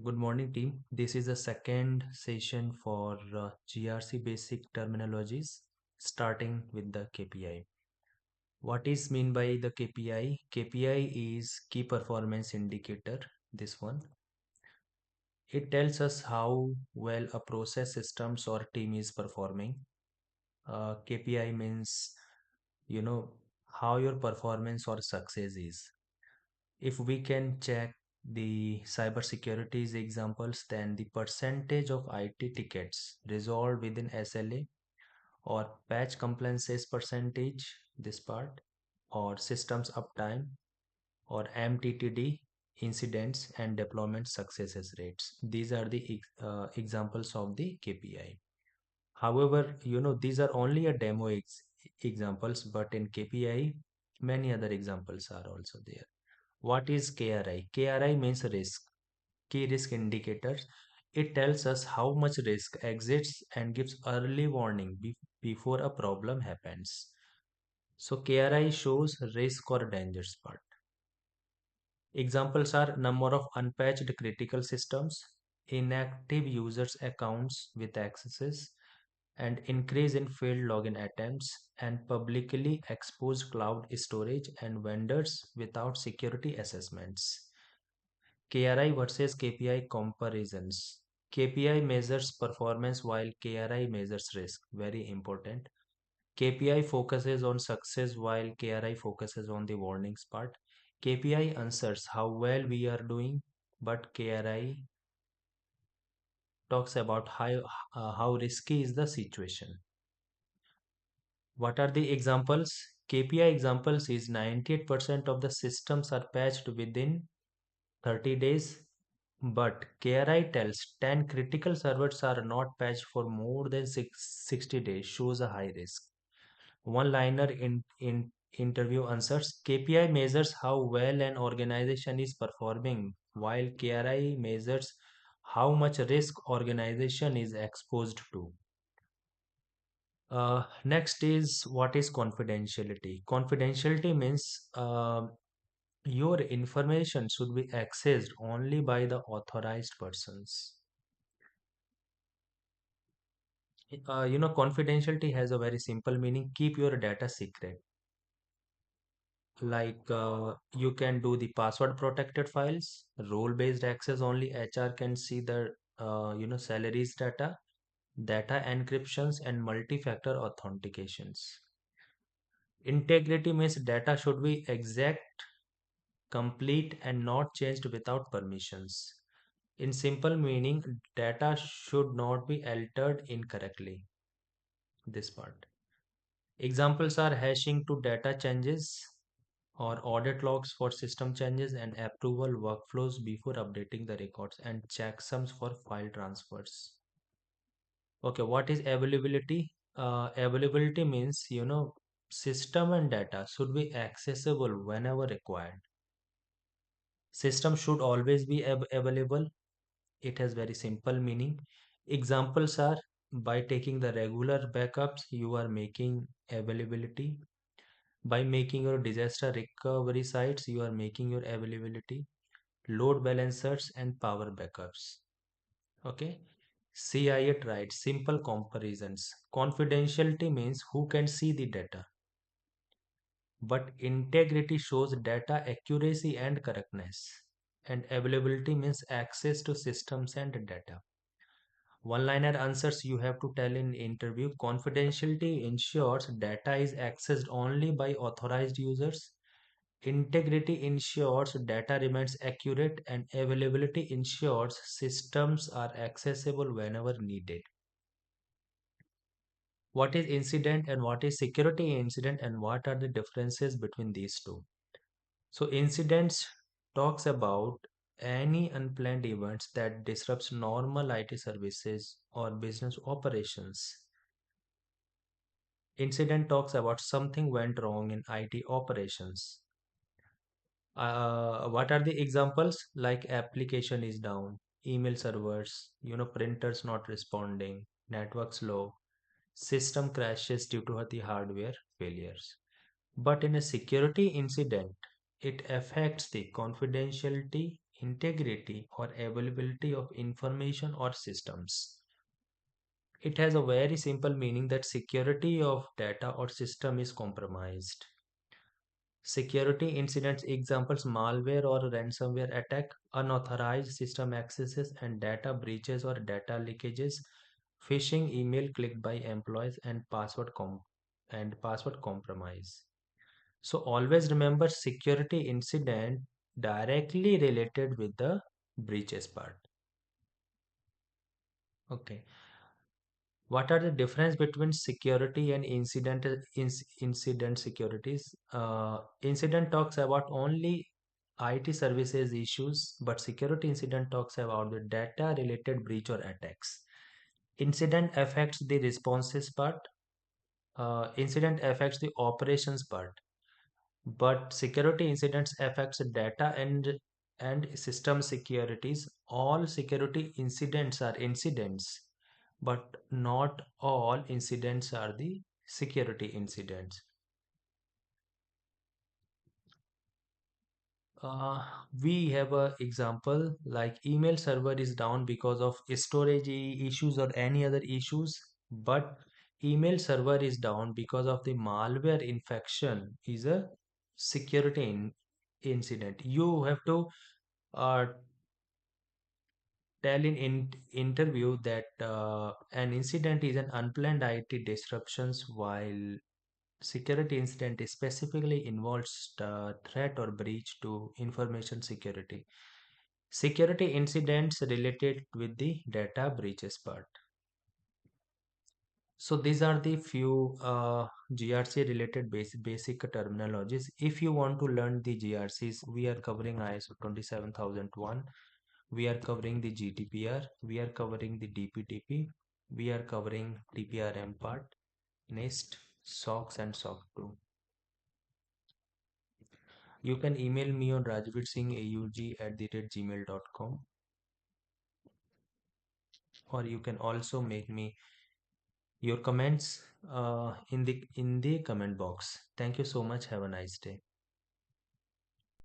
Good morning, team. This is the second session for GRC Basic Terminologies, starting with the KPI. What is mean by the KPI? KPI is Key Performance Indicator. This one. It tells us how well a process, systems, or team is performing. KPI means, you know, how your performance or success is. If we can check the cybersecurity's examples, then the percentage of IT tickets resolved within SLA or patch compliances percentage, this part, or systems uptime or MTTD incidents and deployment successes rates. These are the examples of the KPI. However, these are only a demo examples, but in KPI, many other examples are also there. What is KRI? KRI means risk, key risk indicators. It tells us how much risk exists and gives early warning before a problem happens. So KRI shows risk or dangers part. Examples are number of unpatched critical systems, inactive users accounts with accesses, and increase in failed login attempts, and publicly exposed cloud storage and vendors without security assessments. KRI versus KPI comparisons. KPI measures performance while KRI measures risk. Very important. KPI focuses on success while KRI focuses on the warnings part. KPI answers how well we are doing, but KRI talks about how risky is the situation. What are the examples? KPI examples is 98% of the systems are patched within 30 days, but KRI tells 10 critical servers are not patched for more than 60 days, shows a high risk. One liner in interview answers. KPI measures how well an organization is performing, while KRI measures how much risk organization is exposed to. Next is what is confidentiality. Confidentiality means your information should be accessed only by the authorized persons. Confidentiality has a very simple meaning. Keep your data secret. Like you can do the password protected files, role based access, only HR can see the salaries data encryptions, and multi-factor authentications. Integrity means data should be exact, complete, and not changed without permissions. In simple meaning, data should not be altered incorrectly. This part. Examples are hashing to data changes or audit logs for system changes and approval workflows before updating the records and checksums for file transfers. Okay, what is availability? Availability means, system and data should be accessible whenever required. System should always be available. It has very simple meaning. Examples are by taking the regular backups, you are making availability. By making your disaster recovery sites, you are making your availability. Load balancers and power backups. Okay. CIA writes simple comparisons. Confidentiality means who can see the data, but integrity shows data accuracy and correctness. And availability means access to systems and data. One liner answers you have to tell in interview. Confidentiality ensures data is accessed only by authorized users. Integrity ensures data remains accurate, and availability ensures systems are accessible whenever needed. What is incident and what is security incident, and what are the differences between these two? So incidents talks about any unplanned events that disrupts normal IT services or business operations. Incident talks about something went wrong in IT operations. What are the examples? Like application is down, email servers, printers not responding, network slow, system crashes due to the hardware failures. But in a security incident, it affects the confidentiality integrity, or availability of information or systems. It has a very simple meaning that security of data or system is compromised. Security incidents examples malware or ransomware attack, unauthorized system accesses and data breaches or data leakages, phishing email clicked by employees and password compromise. So always remember security incident directly related with the breaches part. Okay. What are the difference between security and incident securities? Incident talks about only IT services issues, but security incident talks about the data related breach or attacks. Incident affects the responses part. Incident affects the operations part, but security incidents affects data and system securities. All security incidents are incidents, but not all incidents are the security incidents. uh, we have a example like email server is down because of storage issues or any other issues, but email server is down because of the malware infection is a security incident. You have to uh, tell in interview that an incident is an unplanned IT disruptions, while security incident specifically involves threat or breach to information security. Security incidents related with the data breaches part. So these are the few GRC related basic terminologies. If you want to learn the GRCs, we are covering ISO 27001. We are covering the GDPR. We are covering the DPTP. We are covering TPRM part, NIST, SOX and SOC 2. You can email me on rajveersingaug@gmail.com, or you can also make me your comments in the comment box. Thank you so much. Have a nice day.